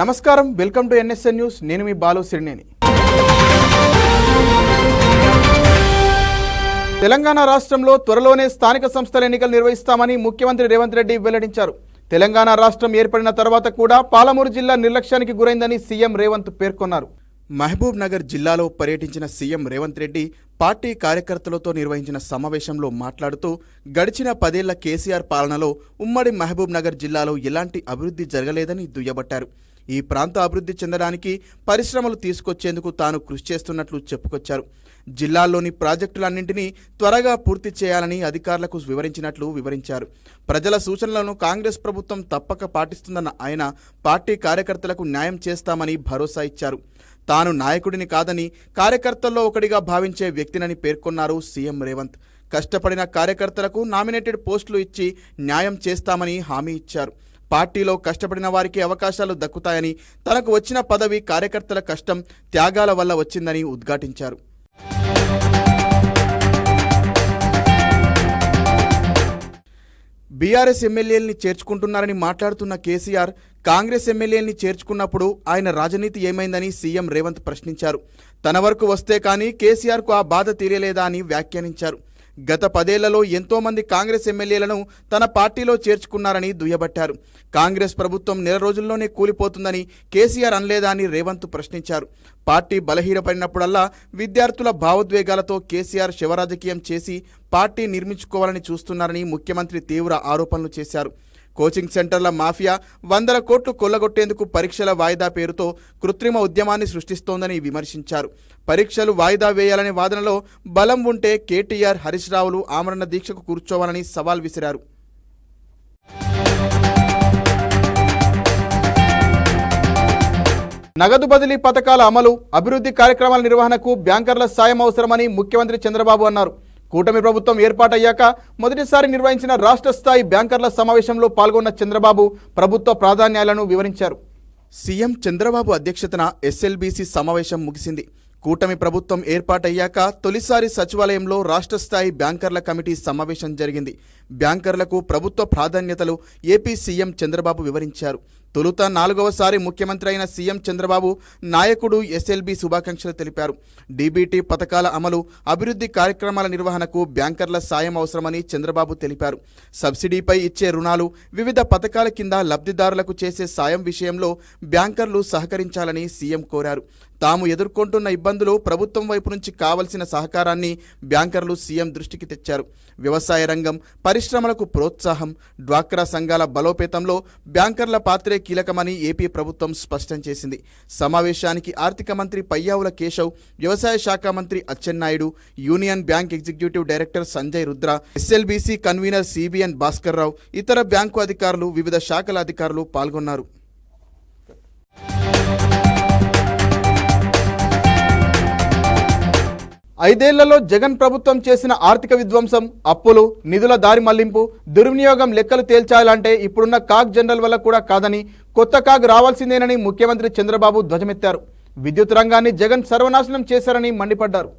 నమస్కారం, welcome to NSN news. నేను మీ బాలు సిరినేని. తెలంగాణ రాష్ట్రంలో త్వరలోనే స్థానిక సంస్థల ఎన్నికలు నిర్వహిస్తామని ముఖ్యమంత్రి రేవంత్ రెడ్డి వెల్లడించారు. తెలంగాణ రాష్ట్రం ఏర్పడిన తర్వాత కూడా పాలమూరు జిల్లా నిర్లక్ష్యానికి గురైందని సీఎం రేవంత్ పేర్కొన్నారు. మహబూబ్ నగర్ జిల్లాలో పర్యటించిన సీఎం రేవంత్ రెడ్డి పార్టీ కార్యకర్తలతో నిర్వహించిన సమావేశంలో మాట్లాడుతూ గడిచిన 10 ఏళ్ల కేసీఆర్ పాలనలో ఉమ్మడి మహబూబ్ నగర్ జిల్లాలో ఎలాంటి అభివృద్ధి జరగలేదని దుయ్యబట్టారు. ఈ ప్రాంత అభివృద్ధి చెందడానికి పరిశ్రమలు తీసుకొచ్చేందుకు తాను కృషి చేస్తున్నట్లు చెప్పుకొచ్చారు. జిల్లాల్లోని ప్రాజెక్టులన్నింటినీ త్వరగా పూర్తి చేయాలని అధికారులకు వివరించారు. ప్రజల సూచనలను కాంగ్రెస్ ప్రభుత్వం తప్పక పాటిస్తుందన్న ఆయన పార్టీ కార్యకర్తలకు న్యాయం చేస్తామని భరోసా ఇచ్చారు. తాను నాయకుడిని కాదని కార్యకర్తల్లో ఒకటిగా భావించే వ్యక్తినని పేర్కొన్నారు సీఎం రేవంత్. కష్టపడిన కార్యకర్తలకు నామినేటెడ్ పోస్టులు ఇచ్చి న్యాయం చేస్తామని హామీ ఇచ్చారు. పార్టీలో కష్టపడిన వారికి అవకాశాలు దక్కుతాయని, తనకు వచ్చిన పదవి కార్యకర్తల కష్టం త్యాగాల వల్ల వచ్చిందని ఉద్ఘాటించారు. బీఆర్ఎస్ ఎమ్మెల్యేల్ని చేర్చుకుంటున్నారని మాట్లాడుతున్న కేసీఆర్ కాంగ్రెస్ ఎమ్మెల్యేల్ని చేర్చుకున్నప్పుడు ఆయన రాజనీతి ఏమైందని సీఎం రేవంత్ ప్రశ్నించారు. తన వరకు వస్తే కానీ కేసీఆర్కు ఆ బాధ తీరలేదా అని వ్యాఖ్యానించారు. గత 10 ఏళ్లలో ఎంతోమంది కాంగ్రెస్ ఎమ్మెల్యేలను తన పార్టీలో చేర్చుకున్నారని దుయ్యబట్టారు. కాంగ్రెస్ ప్రభుత్వం నెల రోజుల్లోనే కూలిపోతుందని కేసీఆర్ అనలేదా అని రేవంత్ ప్రశ్నించారు. పార్టీ బలహీనపడినప్పుడల్లా విద్యార్థుల భావోద్వేగాలతో కేసీఆర్ శివరాజకీయం చేసి పార్టీ నిర్మించుకోవాలని చూస్తున్నారని ముఖ్యమంత్రి తీవ్ర ఆరోపణలు చేశారు. కోచింగ్ సెంటర్ల మాఫియా 100 కోట్లు కొల్లగొట్టేందుకు పరీక్షల వాయిదా పేరుతో కృత్రిమ ఉద్యమాన్ని సృష్టిస్తోందని విమర్శించారు. పరీక్షలు వాయిదా వేయాలనే వాదనలో బలం ఉంటే కేటీఆర్, హరీష్ రావులు ఆమరణ దీక్షకు కూర్చోవాలని సవాల్ విసిరారు. నగదు బదిలీ పథకాల అమలు, అభివృద్ధి కార్యక్రమాల నిర్వహణకు బ్యాంకర్ల సాయం అవసరమని ముఖ్యమంత్రి చంద్రబాబు అన్నారు. కూటమి ప్రభుత్వం ఏర్పాటయ్యాక మొదటిసారి నిర్వహించిన రాష్ట్ర స్థాయి బ్యాంకర్ల సమావేశంలో పాల్గొన్న చంద్రబాబు ప్రభుత్వ ప్రాధాన్యాలను వివరించారు. సీఎం చంద్రబాబు అధ్యక్షతన ఎస్ఎల్బీసీ సమావేశం ముగిసింది. కూటమి ప్రభుత్వం ఏర్పాటయ్యాక తొలిసారి సచివాలయంలో రాష్ట్ర స్థాయి బ్యాంకర్ల కమిటీ సమావేశం జరిగింది. బ్యాంకర్లకు ప్రభుత్వ ప్రాధాన్యతలు ఏపీ సీఎం చంద్రబాబు వివరించారు. తొలుత 4వసారి ముఖ్యమంత్రి అయిన సీఎం చంద్రబాబు నాయకుడు ఎస్ఎల్బీ శుభాకాంక్షలు తెలిపారు. డీబీటీ పథకాల అమలు, అభివృద్ధి కార్యక్రమాల నిర్వహణకు బ్యాంకర్ల సాయం అవసరమని చంద్రబాబు తెలిపారు. సబ్సిడీపై ఇచ్చే రుణాలు, వివిధ పథకాల కింద లబ్ధిదారులకు చేసే సాయం విషయంలో బ్యాంకర్లు సహకరించాలని సీఎం కోరారు. తాము ఎదుర్కొంటున్న ఇబ్బందులు, ప్రభుత్వం వైపు నుంచి కావలసిన సహకారాన్ని బ్యాంకర్లు సీఎం దృష్టికి తెచ్చారు. వ్యవసాయ రంగం, పరిశ్రమలకు ప్రోత్సాహం, డ్వాక్రా సంఘాల బలోపేతంలో బ్యాంకర్ల పాత్రే కీలకమని ఏపీ ప్రభుత్వం స్పష్టం చేసింది. సమావేశానికి ఆర్థిక మంత్రి పయ్యావుల కేశవ్, వ్యవసాయ శాఖ మంత్రి Atchannaidu, union bank executive director Sanjay Rudra, SLBC convener CBN Bhaskar Rao, ఇతర బ్యాంకు అధికారులు, వివిధ శాఖల అధికారులు పాల్గొన్నారు. 5 ఏళ్లలో జగన్ ప్రభుత్వం చేసిన ఆర్థిక విధ్వంసం, అప్పులు, నిధుల దారి మళ్లింపు, దుర్వినియోగం లెక్కలు తేల్చాలంటే ఇప్పుడున్న కాగ్ జనరల్ వల్ల కూడా కాదని, కొత్త కాగ్ రావాల్సిందేనని ముఖ్యమంత్రి చంద్రబాబు ధ్వజమెత్తారు. విద్యుత్ రంగాన్ని జగన్ సర్వనాశనం చేశారని మండిపడ్డారు.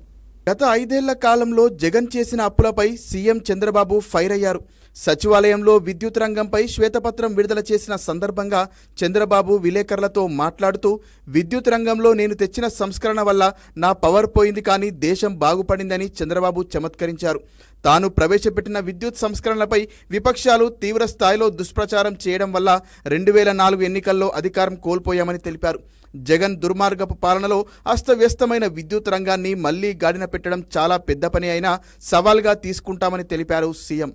గత 5 ఏళ్ల కాలంలో జగన్ చేసిన అప్పులపై సీఎం చంద్రబాబు ఫైర్ అయ్యారు. సచివాలయంలో విద్యుత్ రంగంపై శ్వేతపత్రం విడుదల చేసిన సందర్భంగా చంద్రబాబు విలేకరులతో మాట్లాడుతూ, విద్యుత్ రంగంలో నేను తెచ్చిన సంస్కరణ వల్ల నా పవర్ పోయింది కానీ దేశం బాగుపడిందని చంద్రబాబు చమత్కరించారు. తాను ప్రవేశపెట్టిన విద్యుత్ సంస్కరణలపై విపక్షాలు తీవ్ర స్థాయిలో దుష్ప్రచారం చేయడం వల్ల 2004 ఎన్నికల్లో అధికారం కోల్పోయామని తెలిపారు. జగన్ దుర్మార్గపు పాలనలో అస్తవ్యస్తమైన విద్యుత్ రంగాన్ని మళ్లీ గాడిన పెట్టడం చాలా పెద్ద పని అయినా సవాల్గా తీసుకుంటామని తెలిపారు సీఎం.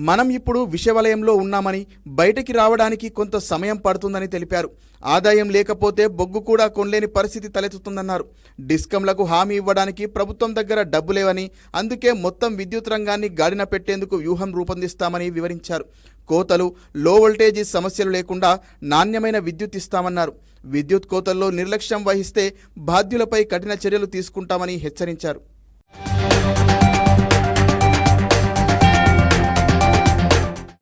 మనం ఇప్పుడు విషవలయంలో ఉన్నామని, బయటికి రావడానికి కొంత సమయం పడుతుందని తెలిపారు. ఆదాయం లేకపోతే బొగ్గు కూడా కొనలేని పరిస్థితి తలెత్తుతుందన్నారు. డిస్కంలకు హామీ ఇవ్వడానికి ప్రభుత్వం దగ్గర డబ్బు లేవని, అందుకే మొత్తం విద్యుత్ రంగాన్ని గాడిన పెట్టేందుకు వ్యూహం రూపొందిస్తామని వివరించారు. కోతలు, లో వోల్టేజీ సమస్యలు లేకుండా నాణ్యమైన విద్యుత్ ఇస్తామన్నారు. విద్యుత్ కోతల్లో నిర్లక్ష్యం వహిస్తే బాధ్యులపై కఠిన చర్యలు తీసుకుంటామని హెచ్చరించారు.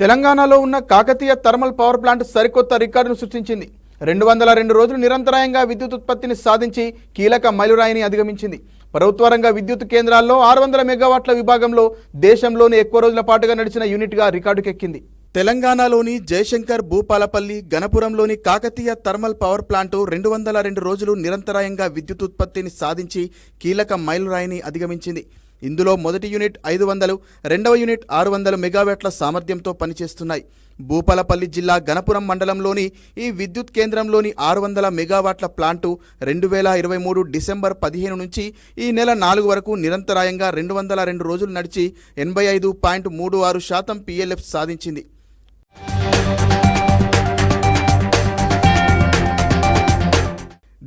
తెలంగాణలో ఉన్న కాకతీయ థర్మల్ పవర్ ప్లాంట్ సరికొత్త రికార్డును సృష్టించింది. 202 రోజులు నిరంతరాయంగా విద్యుత్ ఉత్పత్తిని సాధించి కీలక మైలురాయిని అధిగమించింది. ప్రభుత్వ రంగ విద్యుత్ కేంద్రాల్లో 600 మెగావాట్ల విభాగంలో దేశంలోని ఎక్కువ రోజుల పాటుగా నడిచిన యూనిట్గా రికార్డుకెక్కింది. తెలంగాణలోని జయశంకర్, భూపాలపల్లి, గణపురంలోని కాకతీయ థర్మల్ పవర్ ప్లాంటు 202 రోజులు నిరంతరాయంగా విద్యుత్ ఉత్పత్తిని సాధించి కీలక మైలురాయిని అధిగమించింది. ఇందులో మొదటి యూనిట్ 500, రెండవ యూనిట్ 600 మెగావాట్ల సామర్థ్యంతో పనిచేస్తున్నాయి. భూపాలపల్లి జిల్లా గణపురం మండలంలోని ఈ విద్యుత్ కేంద్రంలోని 600 మెగావాట్ల ప్లాంటు 2023 డిసెంబర్ 15 నుంచి ఈ నెల 4 వరకు నిరంతరాయంగా 202 రోజులు నడిచి 85.36% PLF సాధించింది.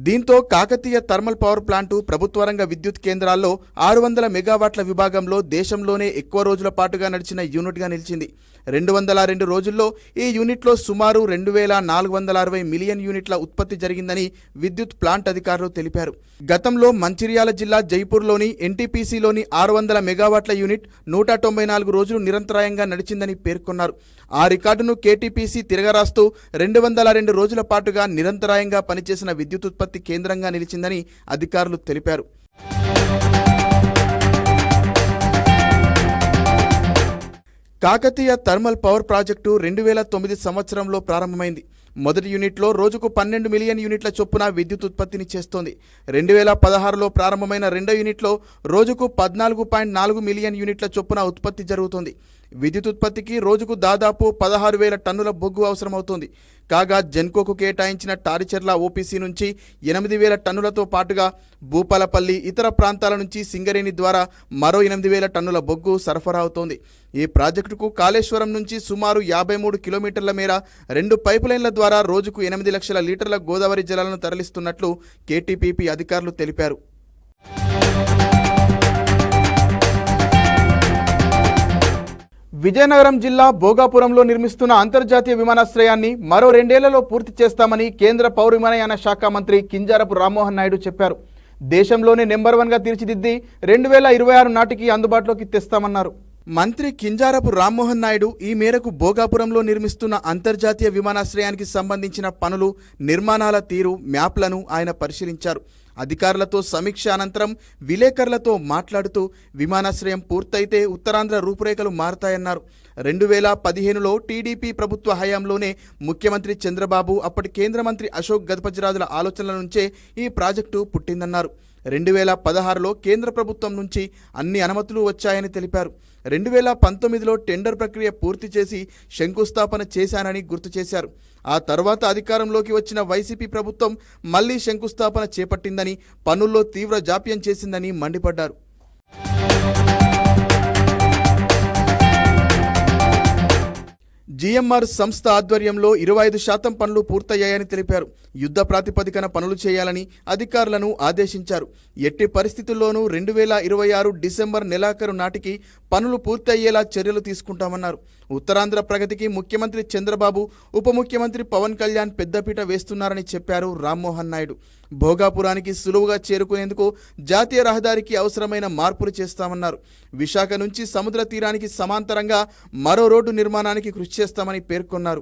దీంతో కాకతీయ థర్మల్ పవర్ ప్లాంటు ప్రభుత్వ రంగ విద్యుత్ కేంద్రాల్లో 600 మెగావాట్ల విభాగంలో దేశంలోనే ఎక్కువ రోజుల పాటుగా నడిచిన యూనిట్గా నిలిచింది. 202 రోజుల్లో ఈ యూనిట్లో సుమారు 2460 మిలియన్ యూనిట్ల ఉత్పత్తి జరిగిందని విద్యుత్ ప్లాంట్ అధికారులు తెలిపారు. గతంలో మంచిర్యాల జిల్లా జైపూర్లోని ఎన్టీపీసీలోని 600 మెగావాట్ల యూనిట్ 194 రోజులు నిరంతరాయంగా నడిచిందని పేర్కొన్నారు. ఆ రికార్డును కేటీపీసీ తిరగరాస్తూ 202 రోజుల పాటుగా నిరంతరాయంగా పనిచేసిన విద్యుత్ ఉత్పత్తి కేంద్రంగా నిలిచిందని అధికారులు తెలిపారు. కాకతీయ థర్మల్ పవర్ ప్రాజెక్టు 2009 సంవత్సరంలో ప్రారంభమైంది. మొదటి యూనిట్లో రోజుకు 12 మిలియన్ యూనిట్ల చొప్పున విద్యుత్ ఉత్పత్తిని చేస్తోంది. 2016లో ప్రారంభమైన రెండో యూనిట్లో రోజుకు 14.4 మిలియన్ యూనిట్ల చొప్పున ఉత్పత్తి జరుగుతోంది. విద్యుత్ ఉత్పత్తికి రోజుకు దాదాపు 16,000 టన్నుల బొగ్గు అవసరమవుతోంది. కాగా జెన్కోకు కేటాయించిన టారిచెర్ల ఓపీసీ నుంచి 8,000 టన్నులతో పాటుగా భూపాలపల్లి, ఇతర ప్రాంతాల నుంచి సింగరేణి ద్వారా మరో 8,000 టన్నుల బొగ్గు సరఫరా అవుతోంది. ఈ ప్రాజెక్టుకు కాళేశ్వరం నుంచి సుమారు 53 కిలోమీటర్ల మేర 2 పైపులైన్ల ద్వారా రోజుకు 8 లక్షల లీటర్ల గోదావరి జలాలను తరలిస్తున్నట్లు కేటీపీపీ అధికారులు తెలిపారు. విజయనగరం జిల్లా భోగాపురంలో నిర్మిస్తున్న అంతర్జాతీయ విమానాశ్రయాన్ని మరో 2 ఏళ్లలో పూర్తి చేస్తామని కేంద్ర పౌర విమానయాన శాఖ మంత్రి కింజారపు రామ్మోహన్ నాయుడు చెప్పారు. దేశంలోనే నెంబర్ 1గా తీర్చిదిద్ది 2026 నాటికి అందుబాటులోకి తెస్తామన్నారు. మంత్రి కింజారపు రామ్మోహన్ నాయుడు ఈ మేరకు భోగాపురంలో నిర్మిస్తున్న అంతర్జాతీయ విమానాశ్రయానికి సంబంధించిన పనులు, నిర్మాణాల తీరు, మ్యాప్లను ఆయన పరిశీలించారు. అధికారులతో సమీక్ష అనంతరం విలేకరులతో మాట్లాడుతూ విమానాశ్రయం పూర్తయితే ఉత్తరాంధ్ర రూపురేఖలు మారతాయన్నారు. 2015లో టీడీపీ ప్రభుత్వ హయాంలోనే ముఖ్యమంత్రి చంద్రబాబు, అప్పటి కేంద్ర మంత్రి అశోక్ గజపతిరాజుల ఆలోచనల నుంచే ఈ ప్రాజెక్టు పుట్టిందన్నారు. 2016లో కేంద్ర ప్రభుత్వం నుంచి అన్ని అనుమతులు వచ్చాయని తెలిపారు. 2019లో టెండర్ ప్రక్రియ పూర్తి చేసి శంకుస్థాపన చేశానని గుర్తు చేశారు. ఆ తర్వాత అధికారంలోకి వచ్చిన వైసీపీ ప్రభుత్వం మళ్లీ శంకుస్థాపన చేపట్టిందని, పనుల్లో తీవ్ర జాప్యం చేసిందని మండిపడ్డారు. జీఎంఆర్ సంస్థ ఆధ్వర్యంలో 25% పనులు పూర్తయ్యాయని తెలిపారు. యుద్ధ ప్రాతిపదికన పనులు చేయాలని అధికారులను ఆదేశించారు. ఎట్టి పరిస్థితుల్లోనూ 2026 డిసెంబర్ నెలాఖరు నాటికి పనులు పూర్తయ్యేలా చర్యలు తీసుకుంటామన్నారు. ఉత్తరాంధ్ర ప్రగతికి ముఖ్యమంత్రి చంద్రబాబు, ఉప ముఖ్యమంత్రి పవన్ కళ్యాణ్ పెద్దపీట వేస్తున్నారని చెప్పారు రామ్మోహన్ నాయుడు. భోగాపురానికి సులువుగా చేరుకునేందుకు జాతీయ రహదారికి అవసరమైన మార్పులు చేస్తామన్నారు. విశాఖ నుంచి సముద్ర తీరానికి సమాంతరంగా మరో రోడ్డు నిర్మాణానికి కృషి చేస్తామని పేర్కొన్నారు.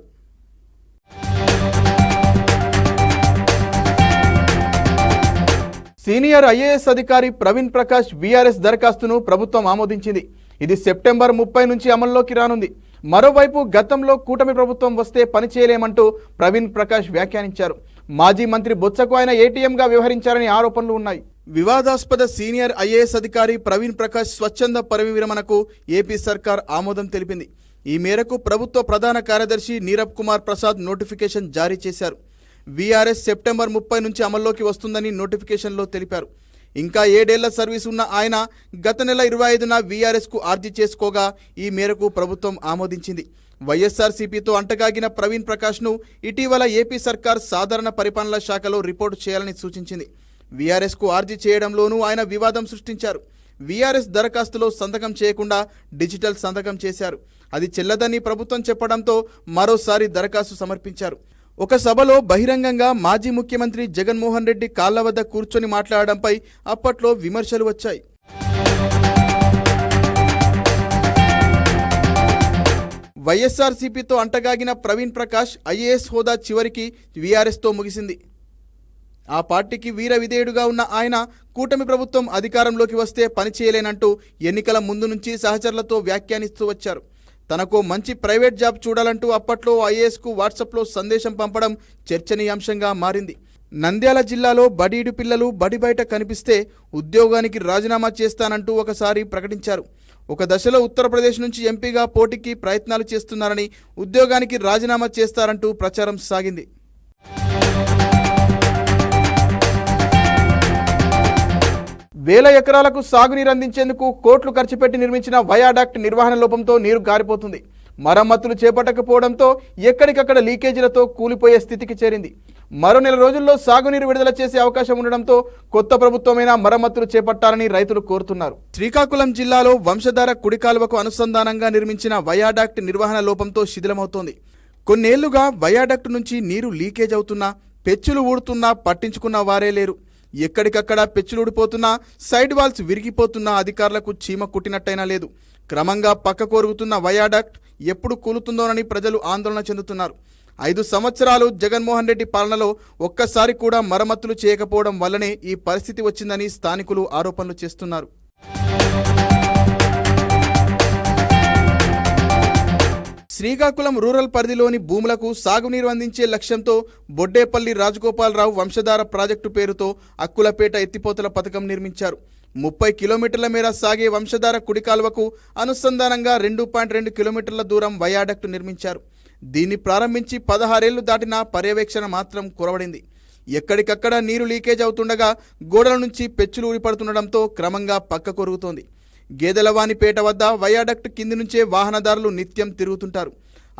సీనియర్ ఐఏఎస్ అధికారి ప్రవీణ్ ప్రకాష్ వీఆర్ఎస్ దరఖాస్తును ప్రభుత్వం ఆమోదించింది. ఇది సెప్టెంబర్ 30 నుంచి అమల్లోకి రానుంది. మరోవైపు గతంలో కూటమి ప్రభుత్వం వస్తే పనిచేయలేమంటూ ప్రవీణ్ ప్రకాష్ వ్యాఖ్యానించారు. మాజీ మంత్రి బొత్సకు ఆయన ఏటీఎంగా వ్యవహరించారని ఆరోపణలు ఉన్నాయి. వివాదాస్పద సీనియర్ ఐఏఎస్ అధికారి ప్రవీణ్ ప్రకాష్ స్వచ్ఛంద పదవీవిరమణకు ఏపీ సర్కార్ ఆమోదం తెలిపింది. ఈ మేరకు ప్రభుత్వ ప్రధాన కార్యదర్శి నీరబ్ కుమార్ ప్రసాద్ నోటిఫికేషన్ జారీ చేశారు. వీఆర్ఎస్ సెప్టెంబర్ 30 నుంచి అమల్లోకి వస్తుందని నోటిఫికేషన్లో తెలిపారు. ఇంకా 7 ఏళ్ల సర్వీస్ ఉన్న ఆయన గత నెల 25న వీఆర్ఎస్కు అర్జీ చేసుకోగా ఈ మేరకు ప్రభుత్వం ఆమోదించింది. వైఎస్ఆర్సీపీతో అంటగాగిన ప్రవీణ్ ప్రకాష్ను ఇటీవల ఏపీ సర్కార్ సాధారణ పరిపాలన శాఖలో రిపోర్టు చేయాలని సూచించింది. వీఆర్ఎస్కు అర్జీ చేయడంలోనూ ఆయన వివాదం సృష్టించారు. వీఆర్ఎస్ దరఖాస్తులో సంతకం చేయకుండా డిజిటల్ సంతకం చేశారు. అది చెల్లదని ప్రభుత్వం చెప్పడంతో మరోసారి దరఖాస్తు సమర్పించారు. ఒక సభలో బహిరంగంగా మాజీ ముఖ్యమంత్రి జగన్మోహన్ రెడ్డి కాళ్ల వద్ద కూర్చొని మాట్లాడడంపై అప్పట్లో విమర్శలు వచ్చాయి. వైఎస్ఆర్సీపీతో అంటగాగిన ప్రవీణ్ ప్రకాష్ ఐఏఎస్ హోదా చివరికి వీఆర్ఎస్తో ముగిసింది. ఆ పార్టీకి వీర విధేయుడుగా ఉన్న ఆయన కూటమి ప్రభుత్వం అధికారంలోకి వస్తే పని చేయలేనంటూ ఎన్నికల ముందు నుంచి సహచరులతో వ్యాఖ్యానిస్తూ వచ్చారు. తనకు మంచి ప్రైవేట్ జాబ్ చూడాలంటూ అప్పట్లో ఐఏఎస్కు వాట్సాప్లో సందేశం పంపడం చర్చనీయాంశంగా మారింది. నంద్యాల జిల్లాలో బడీడు పిల్లలు బడి బయట కనిపిస్తే ఉద్యోగానికి రాజీనామా చేస్తానంటూ ఒకసారి ప్రకటించారు. ఒక దశలో ఉత్తరప్రదేశ్ నుంచి ఎంపీగా పోటీకి ప్రయత్నాలు చేస్తున్నారని, ఉద్యోగానికి రాజీనామా చేస్తారంటూ ప్రచారం సాగింది. వేల ఎకరాలకు సాగునీరు అందించేందుకు కోట్లు ఖర్చు పెట్టి నిర్మించిన వయాడాక్ట్ నిర్వహణ లోపంతో నీరు గారిపోతుంది. మరమ్మతులు చేపట్టకపోవడంతో ఎక్కడికక్కడ లీకేజీలతో కూలిపోయే స్థితికి చేరింది. మరో నెల రోజుల్లో సాగునీరు విడుదల చేసే అవకాశం ఉండడంతో కొత్త ప్రభుత్వమైనా మరమ్మతులు చేపట్టాలని రైతులు కోరుతున్నారు. శ్రీకాకుళం జిల్లాలో వంశధార కుడి కాలువకు అనుసంధానంగా నిర్మించిన వయాడాక్ట్ నిర్వహణ లోపంతో శిథిలమవుతోంది. కొన్నేళ్లుగా వయాడాక్ట్ నుంచి నీరు లీకేజ్ అవుతున్నా, పెచ్చులు ఊడుతున్నా పట్టించుకున్న వారే లేరు. ఎక్కడికక్కడ పెచ్చులుడిపోతున్నా, సైడ్ వాల్స్ విరిగిపోతున్నా అధికారులకు చీమ కుట్టినట్టయినా లేదు. క్రమంగా పక్క కోరుగుతున్న వయాడాక్ట్ ఎప్పుడు కూలుతుందోనని ప్రజలు ఆందోళన చెందుతున్నారు. 5 సంవత్సరాలు జగన్మోహన్ రెడ్డి పాలనలో ఒక్కసారి కూడా మరమ్మతులు చేయకపోవడం వల్లనే ఈ పరిస్థితి వచ్చిందని స్థానికులు ఆరోపణలు చేస్తున్నారు. శ్రీకాకుళం రూరల్ పరిధిలోని భూములకు సాగునీరు అందించే లక్ష్యంతో బొడ్డేపల్లి రాజగోపాలరావు వంశధార ప్రాజెక్టు పేరుతో అక్కులపేట ఎత్తిపోతల పథకం నిర్మించారు. 30 కిలోమీటర్ల మేర సాగే వంశధార కుడి కాలువకు అనుసంధానంగా 2.2 కిలోమీటర్ల దూరం వయాడక్ట్ నిర్మించారు. దీన్ని ప్రారంభించి 16 ఏళ్లు దాటినా పర్యవేక్షణ మాత్రం కొరవడింది. ఎక్కడికక్కడ నీరు లీకేజ్ అవుతుండగా గోడల నుంచి పెచ్చులు ఊరిపడుతుండటంతో క్రమంగా పక్క కొరుగుతోంది. గేదెలవానిపేట వద్ద వయాడక్ట్ కింది నుంచే వాహనదారులు నిత్యం తిరుగుతుంటారు.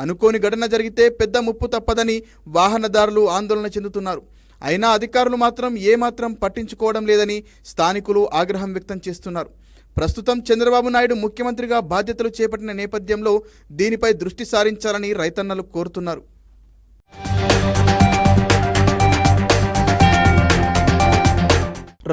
అనుకోని ఘటన జరిగితే పెద్ద ముప్పు తప్పదని వాహనదారులు ఆందోళన చెందుతున్నారు. అయినా అధికారులు మాత్రం ఏమాత్రం పట్టించుకోవడం లేదని స్థానికులు ఆగ్రహం వ్యక్తం చేస్తున్నారు. ప్రస్తుతం చంద్రబాబు నాయుడు ముఖ్యమంత్రిగా బాధ్యతలు చేపట్టిన నేపథ్యంలో దీనిపై దృష్టి సారించాలని రైతన్నలు కోరుతున్నారు.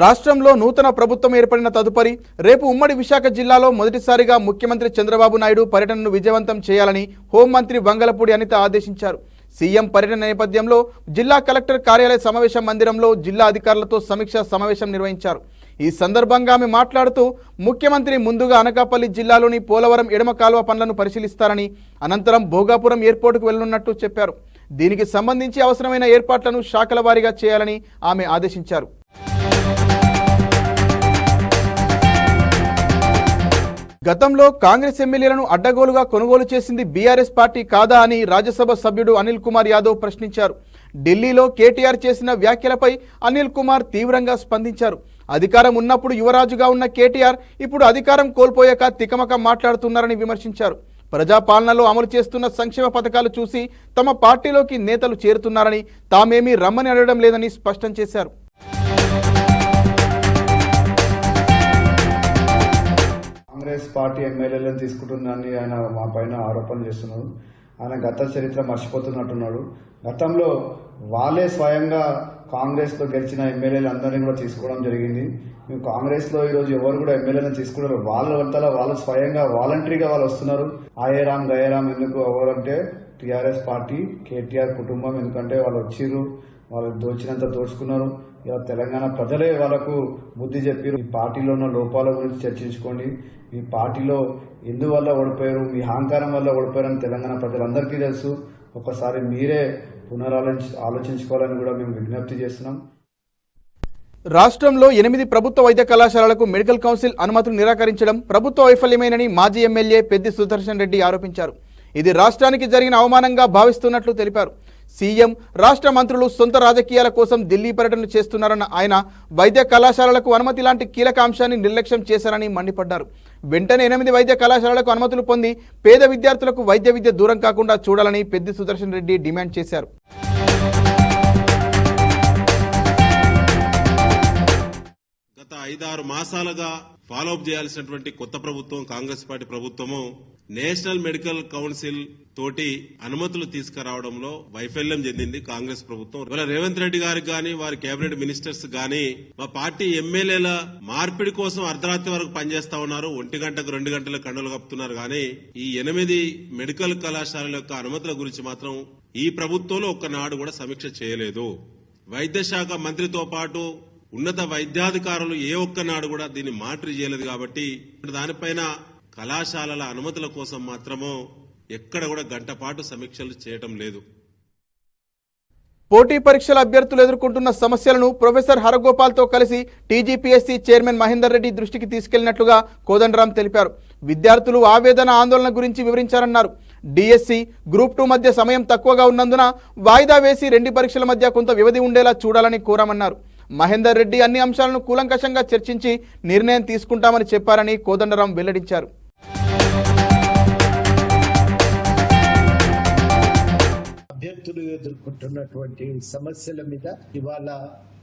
రాష్ట్రంలో నూతన ప్రభుత్వం ఏర్పడిన తదుపరి రేపు ఉమ్మడి విశాఖ జిల్లాలో మొదటిసారిగా ముఖ్యమంత్రి చంద్రబాబు నాయుడు పర్యటనను విజయవంతం చేయాలని హోంమంత్రి వంగలపూడి అనిత ఆదేశించారు. సీఎం పర్యటన నేపథ్యంలో జిల్లా కలెక్టర్ కార్యాలయ సమావేశ మందిరంలో జిల్లా అధికారులతో సమీక్షా సమావేశం నిర్వహించారు. ఈ సందర్భంగా ఆమె మాట్లాడుతూ ముఖ్యమంత్రి ముందుగా అనకాపల్లి జిల్లాలోని పోలవరం ఎడమ కాలువ పనులను పరిశీలిస్తారని, అనంతరం భోగాపురం ఎయిర్పోర్టుకు వెళ్లనున్నట్టు చెప్పారు. దీనికి సంబంధించి అవసరమైన ఏర్పాట్లను శాఖల వారీగా చేయాలని ఆమె ఆదేశించారు. గతంలో కాంగ్రెస్ ఎమ్మెల్యేలను అడ్డగోలుగా కొనుగోలు చేసింది బీఆర్ఎస్ పార్టీ కాదా అని రాజ్యసభ సభ్యుడు అనిల్ కుమార్ యాదవ్ ప్రశ్నించారు. ఢిల్లీలో కేటీఆర్ చేసిన వ్యాఖ్యలపై అనిల్ కుమార్ తీవ్రంగా స్పందించారు. అధికారం ఉన్నప్పుడు యువరాజుగా ఉన్న కేటీఆర్ ఇప్పుడు అధికారం కోల్పోయాక తికమక మాట్లాడుతున్నారని విమర్శించారు. ప్రజాపాలనలో అమలు చేస్తున్న సంక్షేమ పథకాలు చూసి తమ పార్టీలోకి నేతలు చేరుతున్నారని, తామేమీ రమ్మని అడగడం లేదని స్పష్టం చేశారు. కాంగ్రెస్ పార్టీ ఎమ్మెల్యేలను తీసుకుంటుందని ఆయన మా పైన ఆరోపణలు చేస్తున్నారు. ఆయన గత చరిత్ర మర్చిపోతున్నట్టున్నాడు. గతంలో వాళ్ళే స్వయంగా కాంగ్రెస్లో గెలిచిన ఎమ్మెల్యేలు అందరినీ కూడా తీసుకోవడం జరిగింది. మేము కాంగ్రెస్లో ఈరోజు ఎవరు కూడా ఎమ్మెల్యేలను తీసుకున్నారు. వాళ్ళు స్వయంగా వాలంటరీగా వాళ్ళు వస్తున్నారు. ఆయరాం గయరాం ఎందుకు ఎవరంటే టీఆర్ఎస్ పార్టీ, కేటీఆర్ కుటుంబం. ఎందుకంటే వాళ్ళు వచ్చిర్రు, వాళ్ళు దోచినంత దోచుకున్నారు. ఇలా తెలంగాణ ప్రజలే వాళ్ళకు బుద్ధి చెప్పారు. ఈ పార్టీలో ఉన్న లోపాల గురించి చర్చించుకోండి. మీ పార్టీలో ఎందువల్ల ఓడిపోయారు, మీ అహంకారం వల్ల ఓడిపోయారని తెలంగాణ ప్రజలందరికీ తెలుసు. ఒకసారి మీరే ఆలోచించుకోవాలని కూడా మేము విజ్ఞప్తి చేస్తున్నాం. రాష్ట్రంలో 8 ప్రభుత్వ వైద్య కళాశాలలకు మెడికల్ కౌన్సిల్ అనుమతులు నిరాకరించడం ప్రభుత్వ వైఫల్యమేనని మాజీ ఎమ్మెల్యే పెద్ది సుదర్శన్ రెడ్డి ఆరోపించారు. ఇది రాష్ట్రానికి జరిగిన అవమానంగా భావిస్తున్నట్లు తెలిపారు. సీఎం, రాష్ట్ర మంత్రులు సొంత రాజకీయాల కోసం ఢిల్లీ పర్యటన చేస్తున్నారన్న ఆయన వైద్య కళాశాలలకు అనుమతి లాంటి కీలక అంశాన్ని నిర్లక్ష్యం చేశారని మండిపడ్డారు. వెంటనే 8 వైద్య కళాశాలలకు అనుమతులు పొంది పేద విద్యార్థులకు వైద్య విద్య దూరం కాకుండా చూడాలని పెద్ది సుదర్శన్ రెడ్డి డిమాండ్ చేశారు. గత 5-6 మాసాలుగా ఫాలోఅప్ చేయాల్సినటువంటి కొత్త ప్రభుత్వం, కాంగ్రెస్ పార్టీ ప్రభుత్వము నేషనల్ మెడికల్ కౌన్సిల్ తోటి అనుమతులు తీసుకురావడంలో వైఫల్యం చెందింది కాంగ్రెస్ ప్రభుత్వం. ఇవాళ రేవంత్ రెడ్డి గారికి గాని, వారి కేబినెట్ మినిస్టర్స్ గాని మా పార్టీ ఎమ్మెల్యేల మార్పిడి కోసం అర్ధరాత్రి వరకు పనిచేస్తా ఉన్నారు. 1 గంటకు 2 గంటలకు కండులు కప్పుతున్నారు. కానీ ఈ 8 మెడికల్ కళాశాలల యొక్క అనుమతుల గురించి మాత్రం ఈ ప్రభుత్వంలో ఒక్కనాడు కూడా సమీక్ష చేయలేదు. వైద్య శాఖ మంత్రితో పాటు ఉన్నత వైద్యాధికారులు ఏ ఒక్కనాడు కూడా దీన్ని మానిటర్ చేయలేదు. కాబట్టి దానిపైన కళాశాలల అనుమతుల కోసం మాత్రమో ఎక్కడ కూడా గంట పాటు సమీక్షలు చేయటం లేదు. పోటీ పరీక్షల అభ్యర్థులు ఎదుర్కొంటున్న సమస్యలను ప్రొఫెసర్ హరగోపాల్తో కలిసి టీజీపీఎస్సీ చైర్మన్ మహేందర్ రెడ్డి దృష్టికి తీసుకెళ్లినట్లుగా కోదండరాం తెలిపారు. విద్యార్థులు ఆవేదన ఆందోళన గురించి వివరించారన్నారు. డిఎస్సి గ్రూప్ 2 మధ్య సమయం తక్కువగా ఉన్నందున వాయిదా వేసి 2 పరీక్షల మధ్య కొంత వ్యవధి ఉండేలా చూడాలని కోరామన్నారు. మహేందర్ రెడ్డి అన్ని అంశాలను కూలంకషంగా చర్చించి నిర్ణయం తీసుకుంటామని చెప్పారని కోదండరాం వెల్లడించారు. అభ్యర్థులు ఎదుర్కొంటున్నటువంటి సమస్యల మీద ఇవాళ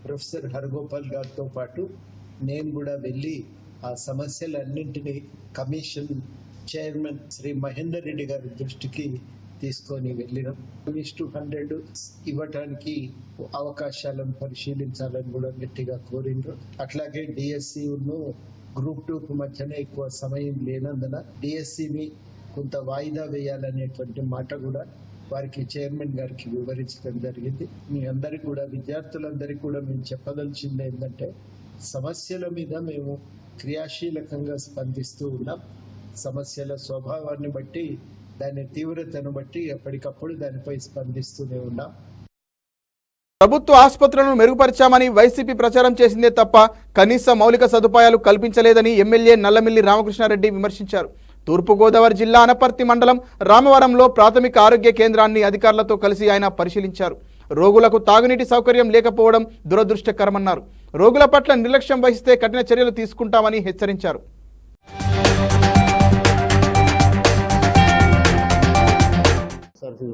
ప్రొఫెసర్ హరగోపాల్ గారితో పాటు నేను కూడా వెళ్ళి ఆ సమస్యలన్నింటినీ కమిషన్ చైర్మన్ శ్రీ మహేందర్ రెడ్డి గారి దృష్టికి తీసుకొని వెళ్ళినాం. 1:100 ఇవ్వటానికి అవకాశాలను పరిశీలించాలని కూడా గట్టిగా కోరిండ్రు. అట్లాగే డిఎస్సి గ్రూప్ 2 మధ్యనే ఎక్కువ సమయం లేనందున డిఎస్సిని కొంత వాయిదా వేయాలనేటువంటి మాట కూడా వారికి చైర్మన్ గారికి వివరించడం జరిగింది. మీ అందరికీ కూడా విద్యార్థులందరికీ కూడా మేము చెప్పదలిచింది ఏంటంటే సమస్యల మీద మేము క్రియాశీలకంగా స్పందిస్తూ ఉన్నాం. సమస్యల స్వభావాన్ని బట్టి దాని తీవ్రతను బట్టి ఎప్పటికప్పుడు దానిపై స్పందిస్తూనే ఉన్నాం. ప్రభుత్వ ఆసుపత్రులను మెరుగుపరిచామని వైసీపీ ప్రచారం చేసిందే తప్ప కనీస మౌలిక సదుపాయాలు కల్పించలేదని ఎమ్మెల్యే నల్లమిల్లి రామకృష్ణారెడ్డి విమర్శించారు. తూర్పుగోదావరి జిల్లా అనపర్తి మండలం రామవరంలో ప్రాథమిక ఆరోగ్య కేంద్రాన్ని అధికారులతో కలిసి ఆయన పరిశీలించారు. రోగులకు తాగునీటి సౌకర్యం లేకపోవడం దురదృష్టకరమన్నారు. రోగుల పట్ల నిర్లక్ష్యం వహిస్తే కఠిన చర్యలు తీసుకుంటామని హెచ్చరించారు.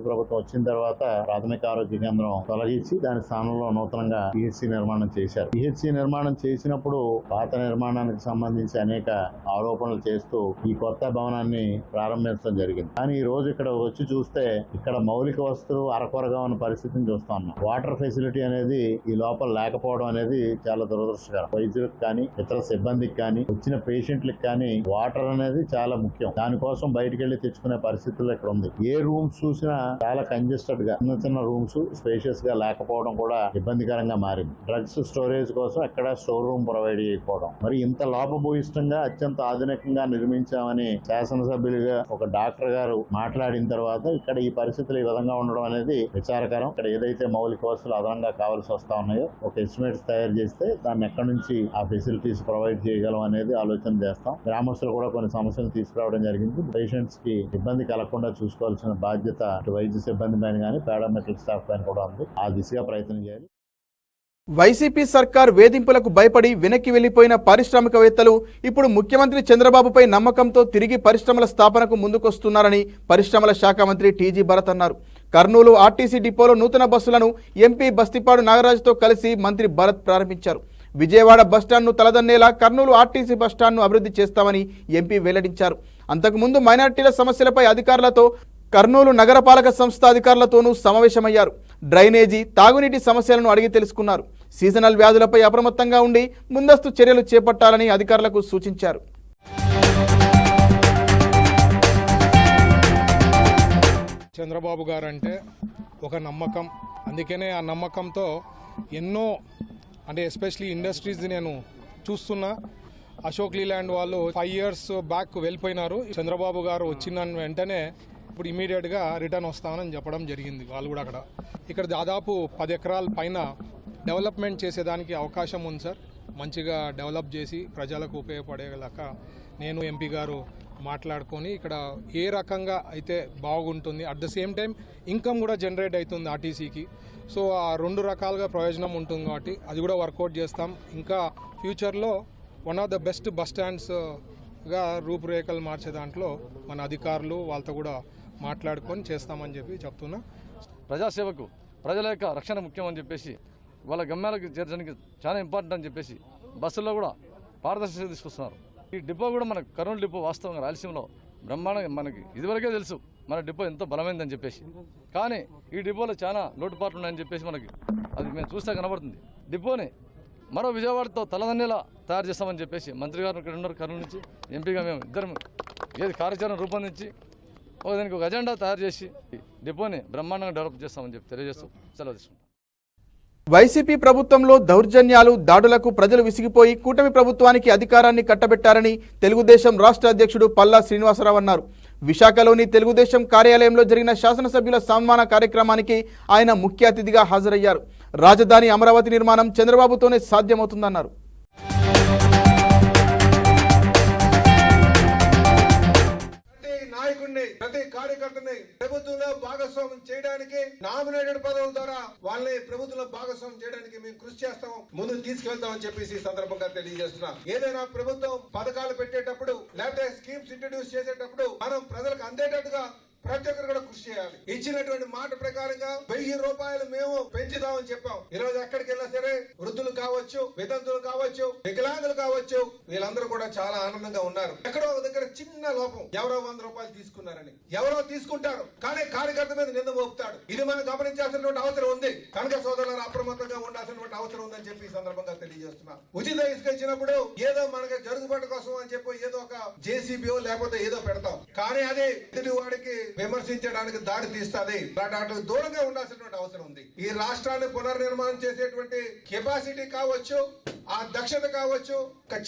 ప్రభుత్వం వచ్చిన తర్వాత ప్రాథమిక ఆరోగ్య కేంద్రం తొలగించి దాని స్థానంలో నూతనంగా పిహెచ్సి నిర్మాణం చేశారు. పిహెచ్సి నిర్మాణం చేసినప్పుడు పాత నిర్మాణానికి సంబంధించి అనేక ఆరోపణలు చేస్తూ ఈ కొత్త భవనాన్ని ప్రారంభించడం జరిగింది. కానీ ఈ రోజు ఇక్కడ వచ్చి చూస్తే ఇక్కడ మౌలిక వస్తువులు అరకొరగా ఉన్న పరిస్థితిని చూస్తా ఉన్నాం. వాటర్ ఫెసిలిటీ అనేది ఈ లోపల లేకపోవడం అనేది చాలా దురదృష్టకరం. వైద్యులకు కానీ ఇతర సిబ్బందికి కానీ వచ్చిన పేషెంట్లకు కానీ వాటర్ అనేది చాలా ముఖ్యం. దానికోసం బయటకు వెళ్లి తెచ్చుకునే పరిస్థితుల్లో ఇక్కడ ఉంది. ఏ రూమ్స్ చూసినా చాలా కంజెస్టెడ్ గా చిన్న రూమ్స్ స్పేషియస్ గా లేకపోవడం కూడా ఇబ్బందికరంగా మారింది. డ్రగ్స్ స్టోరేజ్ కోసం ఎక్కడ స్టోర్ రూమ్ ప్రొవైడ్ చేయకపోవడం, మరి ఇంత లోపభూయిష్టంగా అత్యంత ఆధునికంగా నిర్మించామని శాసనసభ్యులుగా ఒక డాక్టర్ గారు మాట్లాడిన తర్వాత ఇక్కడ ఈ పరిస్థితులు ఈ విధంగా ఉండడం అనేది విచారకరం. ఇక్కడ ఏదైతే మౌలిక వస్తువులు అదనంగా కావాల్సి వస్తా ఉన్నాయో ఒక ఎస్టిమేట్స్ తయారు చేస్తే దాన్ని ఎక్కడి నుంచి ఆ ఫెసిలిటీస్ ప్రొవైడ్ చేయగలం అనేది ఆలోచన చేస్తాం. గ్రామస్తులు కూడా కొన్ని సమస్యలు తీసుకురావడం జరిగింది. పేషెంట్స్ కి ఇబ్బంది కలగకుండా చూసుకోవాల్సిన బాధ్యత వైద్య సిబ్బంది పైన కానీ పారామెడికల్ స్టాఫ్ పైన కూడా ఉంది. ఆ దిశగా ప్రయత్నం చేయాలి. వైసీపీ సర్కార్ వేధింపులకు భయపడి వెనక్కి వెళ్లిపోయిన పారిశ్రామికవేత్తలు ఇప్పుడు ముఖ్యమంత్రి చంద్రబాబుపై నమ్మకంతో తిరిగి పరిశ్రమల స్థాపనకు ముందుకొస్తున్నారని పరిశ్రమల శాఖ మంత్రి టీజీ భరత్ అన్నారు. కర్నూలు ఆర్టీసీ డిపోలో నూతన బస్సులను ఎంపీ బస్తిపాడు నాగరాజుతో కలిసి మంత్రి భరత్ ప్రారంభించారు. విజయవాడ బస్టాండ్ను తలదన్నేలా కర్నూలు ఆర్టీసీ బస్టాండ్ను అభివృద్ధి చేస్తామని ఎంపీ వెల్లడించారు. అంతకుముందు మైనార్టీల సమస్యలపై అధికారులతో కర్నూలు నగరపాలక సంస్థ అధికారులతోనూ సమావేశమయ్యారు. డ్రైనేజీ, తాగునీటి సమస్యలను అడిగి తెలుసుకున్నారు. సీజనల్ వ్యాధులపై అప్రమత్తంగా ఉండి ముందస్తు చర్యలు చేపట్టాలని అధికారులకు సూచించారు. చంద్రబాబు గారు అంటే ఒక నమ్మకం. అందుకనే ఆ నమ్మకంతో ఎన్నో ఎస్పెషలీ ఇండస్ట్రీస్ నేను చూస్తున్నా. అశోక్ లీలాండ్ వాళ్ళు 5 years బ్యాక్ వెళ్ళిపోయినారు. చంద్రబాబు గారు వచ్చిన వెంటనే ఇప్పుడు ఇమీడియట్గా రిటర్న్ వస్తానని చెప్పడం జరిగింది. వాళ్ళు కూడా ఇక్కడ దాదాపు 10 ఎకరాల పైన డెవలప్మెంట్ చేసేదానికి అవకాశం ఉంది సార్. మంచిగా డెవలప్ చేసి ప్రజలకు ఉపయోగపడేలాగా నేను ఎంపీ గారు మాట్లాడుకొని ఇక్కడ ఏ రకంగా అయితే బాగుంటుంది, at the same time income కూడా జనరేట్ అవుతుంది ఆర్టీసీకి. సో ఆ 2 రకాలుగా ప్రయోజనం ఉంటుంది కాబట్టి అది కూడా వర్కౌట్ చేస్తాం. ఇంకా ఫ్యూచర్లో one of the best bus స్టాండ్స్గా రూపురేఖలు మార్చే దాంట్లో మన అధికారులు వాళ్ళతో కూడా మాట్లాడుకొని చేస్తామని చెప్పి చెప్తున్నా. ప్రజాసేవకు ప్రజల యొక్క రక్షణ ముఖ్యం అని చెప్పేసి వాళ్ళ గమ్యాలకు చేర్చడానికి చాలా ఇంపార్టెంట్ అని చెప్పేసి బస్సుల్లో కూడా పారదర్శకత తీసుకొస్తున్నారు. ఈ డిపో కూడా మన కర్నూలు డిపో వాస్తవంగా రాయలసీమలో బ్రహ్మాండంగా మనకి ఇదివరకే తెలుసు మన డిపో ఎంతో బలమైందని చెప్పేసి. కానీ ఈ డిపోలో చాలా లోటుపాట్లు ఉన్నాయని చెప్పేసి మనకి అది మేము చూస్తే కనబడుతుంది. డిపోని మరో విజయవాడతో తలదన్నేలా తయారు చేస్తామని చెప్పేసి మంత్రి గారు ఇక్కడ ఉన్నారు. కర్నూలు నుంచి ఎంపీగా మేము ఇద్దరం ఏది కార్యాచరణ రూపొందించి దానికి ఒక అజెండా తయారు చేసి డిపోని బ్రహ్మాండంగా డెవలప్ చేస్తామని చెప్పి తెలియజేస్తూ సెలవు తీసుకుంటాం. వైసీపీ ప్రభుత్వంలో దౌర్జన్యాలు దాడులకు ప్రజలు విసిగిపోయి కూటమి ప్రభుత్వానికి అధికారాన్ని కట్టబెట్టారని తెలుగుదేశం రాష్ట్ర అధ్యక్షుడు పల్లా శ్రీనివాసరావు అన్నారు. విశాఖలోని తెలుగుదేశం కార్యాలయంలో జరిగిన శాసనసభ్యుల సన్మాన కార్యక్రమానికి ఆయన ముఖ్య అతిథిగా హాజరయ్యారు. రాజధాని అమరావతి నిర్మాణం చంద్రబాబుతోనే సాధ్యమవుతుందన్నారు. నాయకుడిని ప్రతి కార్యకర్తని ప్రభుత్వంలో భాగస్వామ్యం చేయడానికి నామినేటెడ్ పదవుల ద్వారా వాళ్ళని ప్రభుత్వంలో భాగస్వామ్యం చేయడానికి మేము కృషి చేస్తాం, ముందుకు తీసుకెళ్తామని చెప్పేసి ఈ సందర్భంగా తెలియజేస్తున్నాం. ఏదైనా ప్రభుత్వం పథకాలు పెట్టేటప్పుడు లేకపోతే స్కీమ్స్ ఇంట్రడ్యూస్ చేసేటప్పుడు మనం ప్రజలకు అందేటట్టుగా ప్రతి ఒక్కరు కూడా కృషి చేయాలి. ఇచ్చినటువంటి మాట ప్రకారంగా 1000 రూపాయలు మేము పెంచుదామని చెప్పాం. ఈ రోజు ఎక్కడికి వెళ్ళినా సరే వృద్ధులు కావచ్చు, వితంతులు కావచ్చు, వికలాంగులు కావచ్చు, వీళ్ళందరూ కూడా చాలా ఆనందంగా ఉన్నారు. ఎక్కడో ఒక దగ్గర చిన్న లోపం, ఎవరో 100 రూపాయలు తీసుకున్నారని ఎవరో తీసుకుంటారు, కానీ కార్యకర్త మీద నింద మోపుతాడు. ఇది మనం గమనించాల్సినటువంటి అవసరం ఉంది. కనుక సోదరులను అప్రమత్తంగా ఉండాల్సినటువంటి అవసరం ఉందని చెప్పి ఈ సందర్భంగా తెలియజేస్తున్నాం. ఉచిత ఇసుక ఇచ్చినప్పుడు ఏదో మనకి జరుగుబాటు కోసం అని చెప్పి ఏదో ఒక జేసీబీ లేకపోతే ఏదో పెడతాం, కానీ అది ఎదుటి వాడికి విమర్శించడానికి దారి తీస్తుంది. వాటికి దూరంగా ఉండాల్సినటువంటి అవసరం ఉంది. ఈ రాష్ట్రాన్ని పునర్నిర్మాణం చేసేటువంటి కెపాసిటీ కావచ్చు, ఆ దక్షత కావచ్చు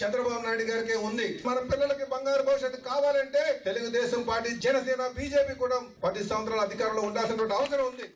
చంద్రబాబు నాయుడు గారికి ఉంది. మన పిల్లలకి బంగారు భవిష్యత్తు కావాలంటే తెలుగుదేశం పార్టీ, జనసేన, బీజేపీ కూడా 10 సంవత్సరాల అధికారంలో ఉండాల్సినటువంటి అవసరం ఉంది.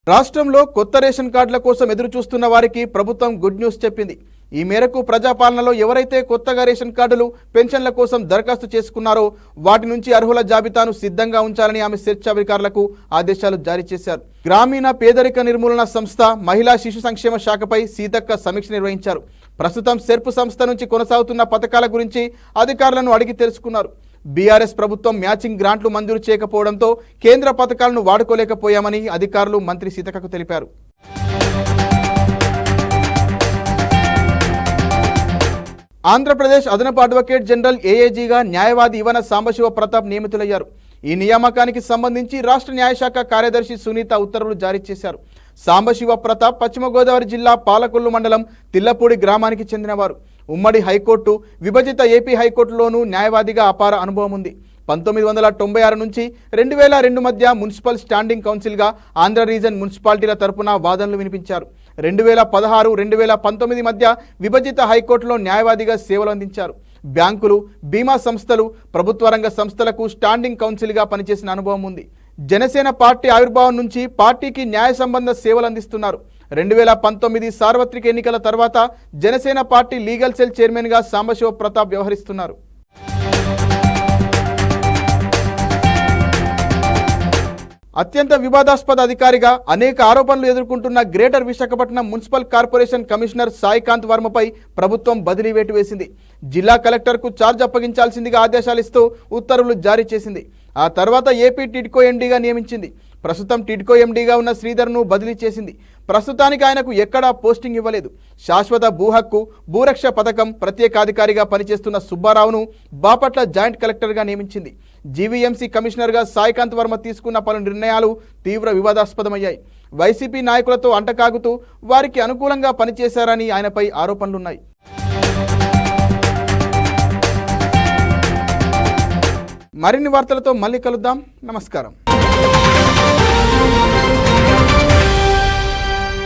రాష్ట్రంలో కొత్త రేషన్ కార్డుల కోసం ఎదురు చూస్తున్న వారికి ప్రభుత్వం గుడ్ న్యూస్ చెప్పింది. ఈ మేరకు ప్రజాపాలనలో ఎవరైతే కొత్తగా రేషన్ కార్డులు, పెన్షన్ల కోసం దరఖాస్తు చేసుకున్నారో వాటి నుంచి అర్హుల జాబితాను సిద్ధంగా ఉంచాలని ఆమె సెర్చ్ అధికారులకు ఆదేశాలు జారీ చేశారు. గ్రామీణ పేదరిక నిర్మూలన సంస్థ, మహిళా శిశు సంక్షేమ శాఖపై సీతక్క సమీక్ష నిర్వహించారు. ప్రస్తుతం సెర్ప్ సంస్థ నుంచి కొనసాగుతున్న పథకాల గురించి అధికారులను అడిగి తెలుసుకున్నారు. బీఆర్ఎస్ ప్రభుత్వం మ్యాచింగ్ గ్రాంట్లు మంజూరు చేయకపోవడంతో కేంద్ర పథకాలను వాడుకోలేకపోయామని అధికారులు మంత్రి సీతక్కకు తెలిపారు. ఆంధ్రప్రదేశ్ అదనపు అడ్వకేట్ జనరల్ ఏఏజీగా న్యాయవాది ఇవన సాంబశివ ప్రతాప్ నియమితులయ్యారు. ఈ నియామకానికి సంబంధించి రాష్ట్ర న్యాయశాఖ కార్యదర్శి సునీత ఉత్తర్వులు జారీ చేశారు. సాంబశివ ప్రతాప్ పశ్చిమ గోదావరి జిల్లా పాలకొల్లు మండలం తిల్లపూడి గ్రామానికి చెందినవారు. ఉమ్మడి హైకోర్టు, విభజిత ఏపీ హైకోర్టులోనూ న్యాయవాదిగా అపార అనుభవం ఉంది. 1996 నుంచి 2002 మధ్య మున్సిపల్ స్టాండింగ్ కౌన్సిల్గా ఆంధ్ర రీజన్ మున్సిపాలిటీల తరపున వాదనలు వినిపించారు. 2016, 2019 మధ్య విభజిత హైకోర్టులో న్యాయవాదిగా సేవలు అందించారు. బ్యాంకులు, బీమా సంస్థలు, ప్రభుత్వ రంగ సంస్థలకు స్టాండింగ్ కౌన్సిల్గా పనిచేసిన అనుభవం ఉంది. జనసేన పార్టీ ఆవిర్భావం నుంచి పార్టీకి న్యాయ సంబంధ సేవలు అందిస్తున్నారు. 2019 సార్వత్రిక ఎన్నికల తర్వాత జనసేన పార్టీ లీగల్ సెల్ చైర్మన్గా సాంబశివ ప్రతాప్ వ్యవహరిస్తున్నారు. అత్యంత వివాదాస్పద అధికారిగా అనేక ఆరోపణలు ఎదుర్కొంటున్న greater Visakhapatnam municipal corporation commissioner Saikanth వర్మపై ప్రభుత్వం బదిలీ వేటు వేసింది. జిల్లా కలెక్టర్కు ఛార్జ్ అప్పగించాల్సిందిగా ఆదేశాలిస్తూ ఉత్తర్వులు జారీ చేసింది. ఆ తర్వాత ఏపీ టిడ్కో ఎండీగా నియమించింది. ప్రస్తుతం టిడ్కో ఎండీగా ఉన్న శ్రీధర్ను బదిలీ చేసింది. ప్రస్తుతానికి ఆయనకు ఎక్కడా పోస్టింగ్ ఇవ్వలేదు. శాశ్వత భూ హక్కు, భూరక్ష పథకం ప్రత్యేకాధికారిగా పనిచేస్తున్న సుబ్బారావును బాపట్ల జాయింట్ కలెక్టర్గా నియమించింది. జీవీఎంసీ కమిషనర్గా సాయికాంత్ వర్మ తీసుకున్న పలు నిర్ణయాలు తీవ్ర వివాదాస్పదమయ్యాయి. వైసీపీ నాయకులతో అంటకాగుతూ వారికి అనుకూలంగా పనిచేశారని ఆయనపై ఆరోపణలున్నాయి. మరిన్ని వార్తలతో మళ్ళీ కలుద్దాం. నమస్కారం.